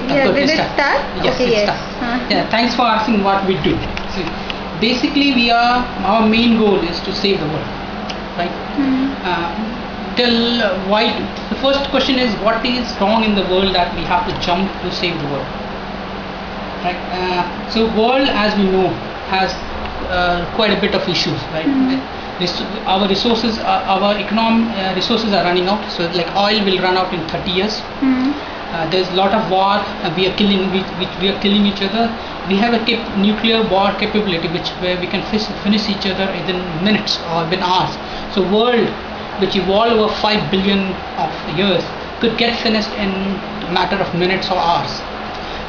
Yeah, did it start? Yes, okay, it yes. started. Yeah, thanks for asking what we do. So basically, our main goal is to save the world, right? The first question is what is wrong in the world that we have to jump to save the world, right? So world, as we know, has quite a bit of issues, right? Our resources, our economic resources are running out. So like oil will run out in 30 years. There's a lot of war. We are killing each other. We have a nuclear war capability, where we can finish each other within minutes or within hours. So world, which evolved over 5 billion of years, could get finished in a matter of minutes or hours.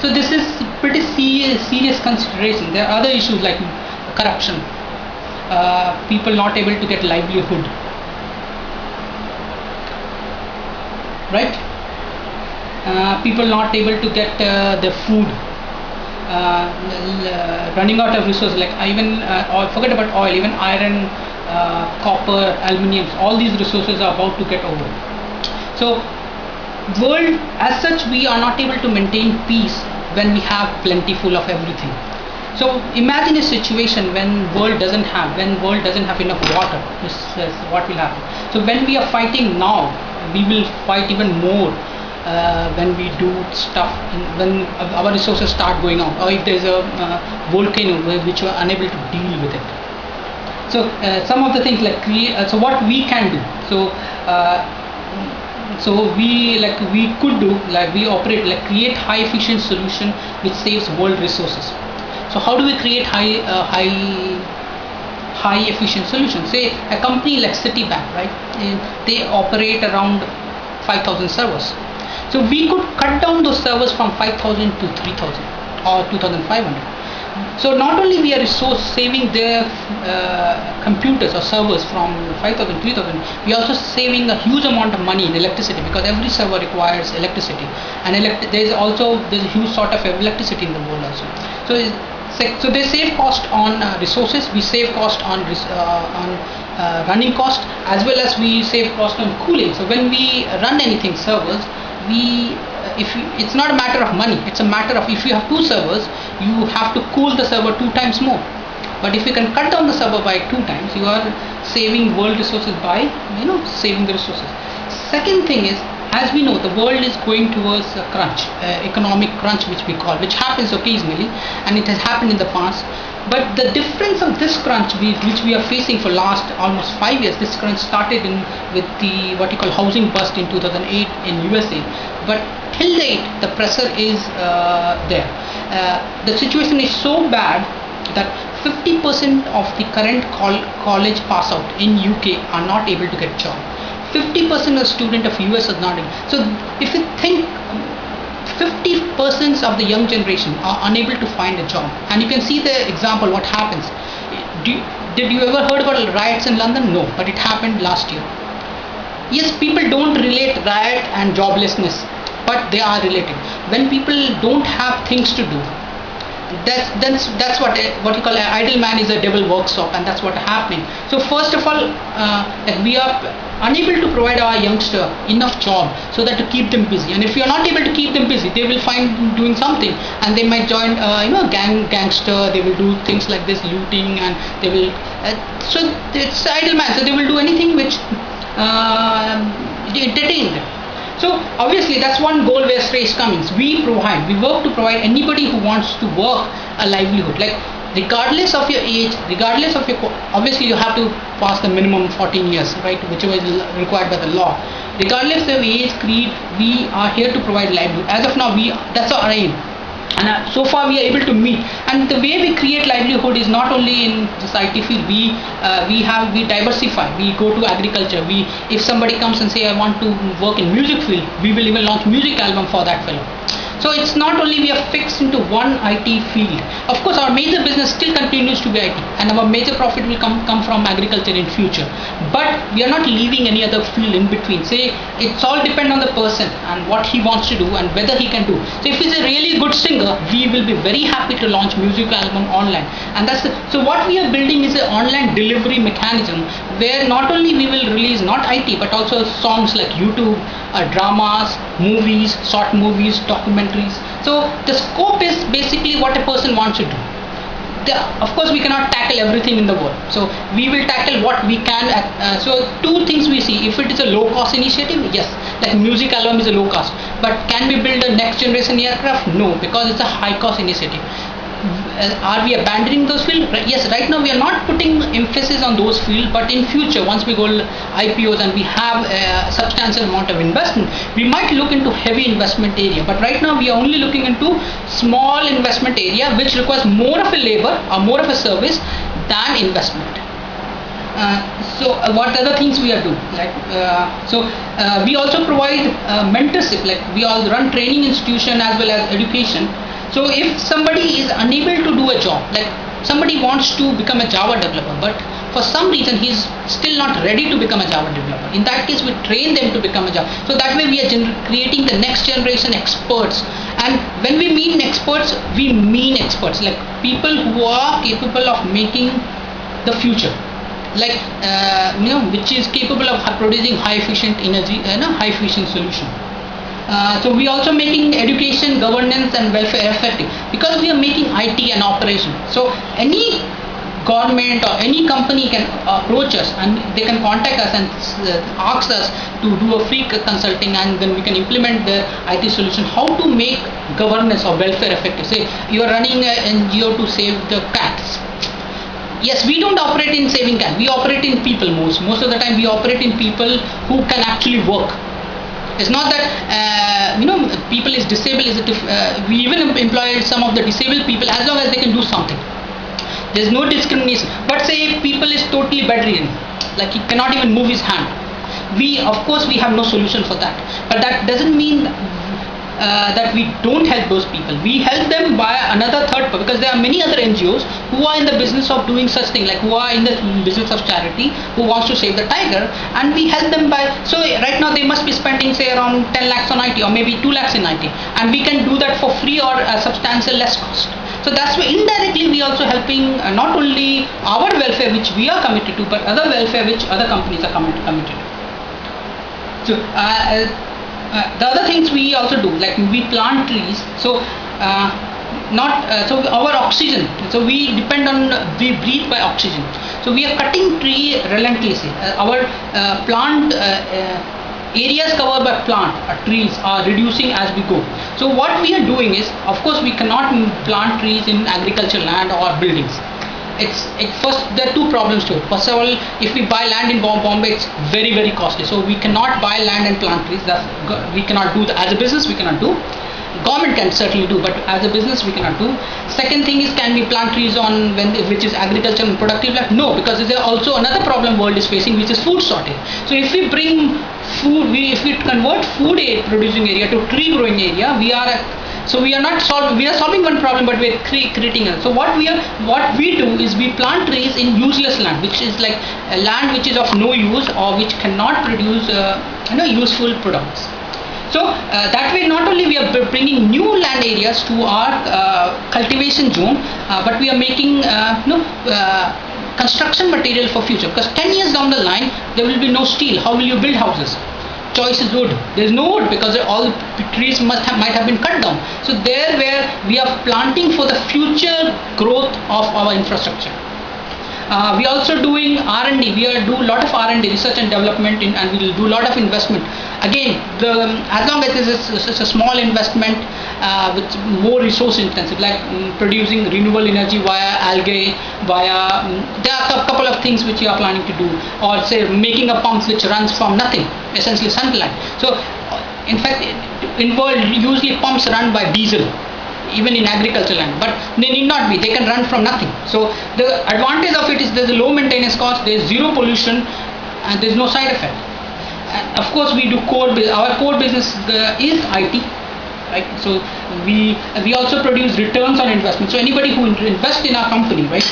So this is pretty serious consideration. There are other issues like corruption, people not able to get livelihood, right? People not able to get the food, running out of resources like even forget about oil, even iron, copper, aluminium, all these resources are about to get over. So world as such, we are not able to maintain peace when we have plentiful of everything. So imagine a situation when world doesn't have enough water. This is what will happen. So when we are fighting now, we will fight even more when we do stuff, when our resources start going out, or if there's a volcano which we are unable to deal with it. So some of the things like so what we can do. So we could do, like we operate, like create high efficient solution which saves world resources. So how do we create high efficient solutions? Say a company like Citibank, right? They operate around 5,000 servers. So we could cut down those servers from 5,000 to 3,000 or 2,500. So not only we are resource saving their computers or servers from 5,000 to 3,000, we are also saving a huge amount of money in electricity, because every server requires electricity, and there's a huge sort of electricity in the world also. So they save cost on resources, we save cost on running cost, as well as we save cost on cooling. So when we run anything servers, it's not a matter of money, it's a matter of, if you have 2 servers, you have to cool the server 2 times more. But if you can cut down the server by 2 times, you are saving world resources by saving the resources. Second thing is, as we know, the world is going towards a crunch, economic crunch, which happens occasionally, and it has happened in the past. But the difference of this crunch, which we are facing for last almost 5 years, this crunch started with the what you call housing bust in 2008 in USA. But till date, the pressure is there. The situation is so bad that 50% of the current college pass out in UK are not able to get job. 50% of student of US is not able. So if you think, 50% of the young generation are unable to find a job, and you can see the example what happens. Did you ever heard about riots in London? No, but it happened last year. Yes, people don't relate riot and joblessness, but they are related. When people don't have things to do, that's what you call an idle man is a devil workshop, and that's what happening. So first of all, we are unable to provide our youngster enough job so that to keep them busy, and if you are not able to keep them busy, they will find doing something, and they might join gangster, they will do things like this, looting, and they will so it's idle man, so they will do anything which entertain them. So obviously that's one goal where Srest comes. We work to provide anybody who wants to work a livelihood. Like regardless of your age, obviously you have to pass the minimum 14 years, right, whichever is required by the law. Regardless of age, creed, we are here to provide livelihood. As of now, that's our aim. And so far we are able to meet, and the way we create livelihood is not only in this IT field. We diversify. We go to agriculture. If somebody comes and say I want to work in music field, we will even launch music album for that fellow. So it's not only we are fixed into one IT field. Of course, our major business still continues to be IT, and our major profit will come from agriculture in future. But we are not leaving any other field in between. Say it's all depend on the person and what he wants to do and whether he can do. So if he's a really good singer, we will be very happy to launch music album online. And so what we are building is an online delivery mechanism where not only we will release not IT but also songs like YouTube, dramas, movies, short movies, documentaries. So the scope is basically what a person wants to do. Of course we cannot tackle everything in the world, so we will tackle what we can. So two things we see: if it is a low cost initiative, yes, like music album is a low cost, but can we build a next generation aircraft? No, because it's a high cost initiative. Are we abandoning those fields? Yes, right now we are not putting emphasis on those fields, but in future, once we go IPOs and we have a substantial amount of investment, we might look into heavy investment area. But right now we are only looking into small investment area, which requires more of a labor or more of a service than investment. What other things we are doing? We also provide mentorship. Like we all run training institution as well as education. So if somebody is unable to do a job, like somebody wants to become a Java developer, but for some reason he's still not ready to become a Java developer. In that case, we train them to become a Java. So that way we are creating the next generation experts. And when we mean experts, we mean experts, like people who are capable of making the future. Like which is capable of producing high efficient energy and a high efficient solution. So we also making education, governance and welfare effective, because we are making IT and operation. So any government or any company can approach us and they can contact us and ask us to do a free consulting, and then we can implement the IT solution. How to make governance or welfare effective. Say you are running an NGO to save the cats. Yes, we don't operate in saving cats. We operate in people most of the time. We operate in people who can actually work. It's not that people is disabled. We even employ some of the disabled people as long as they can do something. There's no discrimination. But say people is totally bedridden, like he cannot even move his hand. Of course we have no solution for that. But that doesn't mean that we don't help those people. We help them by another third, because there are many other NGOs who are in the business of doing such thing, like who are in the business of charity, who wants to save the tiger, and we help them by. So right now they must be spending say around 10 lakhs on IT or maybe 2 lakhs in IT, and we can do that for free or a substantial less cost. So that's why indirectly we are also helping not only our welfare which we are committed to, but other welfare which other companies are committed to. So the other things we also do, like we plant trees. So our oxygen. So we depend on, we breathe by oxygen. So we are cutting tree relentlessly. Our plant areas covered by trees are reducing as we go. So what we are doing is, of course, we cannot plant trees in agricultural land or buildings. First, there are two problems to it. First of all, if we buy land in Bombay, it's very, very costly. So we cannot buy land and plant trees. We cannot do that. As a business, we cannot do. Government can certainly do, but as a business, we cannot do. Second thing is, can we plant trees on which is agricultural and productive land? No, because there is also another problem world is facing, which is food shortage. So if we bring food, if we convert food producing area to tree growing area, we are solving one problem, but we are creating another. So what we do is we plant trees in useless land, which is like a land which is of no use or which cannot produce useful products. So that way, not only we are bringing new land areas to our cultivation zone, but we are making construction material for future. Because 10 years down the line, there will be no steel. How will you build houses? Choice is wood. There is no wood because all the trees might have been cut down. So there, where we are planting for the future growth of our infrastructure. We are also doing R&D. We do a lot of R&D, research and development, and we will do a lot of investment. Again, as long as it's a small investment with more resource intensive, like producing renewable energy via algae, there are a couple of things which we are planning to do, or say making a pump which runs from nothing, essentially sunlight. So in fact, in world usually pumps run by diesel, even in agricultural land, but they need not be. They can run from nothing. So the advantage of it is there's a low maintenance cost, there's zero pollution, and there's no side effect. And of course, we do our core business is IT, right? So we also produce returns on investment. So anybody who invests in our company, right,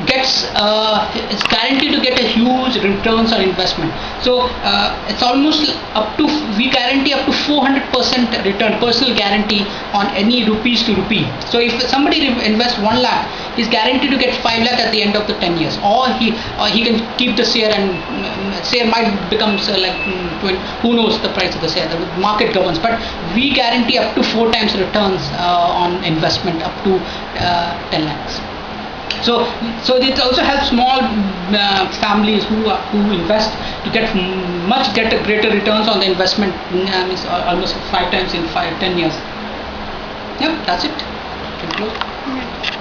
it's guaranteed to get a huge returns on investment. So it's almost we guarantee up to 400% return, personal guarantee on any rupees to rupee. So if somebody invests 1 lakh, he's guaranteed to get 5 lakh at the end of the 10 years, or he can keep the share, and share might become like 20, who knows the price of the share, the market governs, but we guarantee up to 4 times returns on investment up to 10 lakhs. So it also helps small families who invest to get a greater returns on the investment, means almost 5 times in 10 years. Yep, that's it. Can close.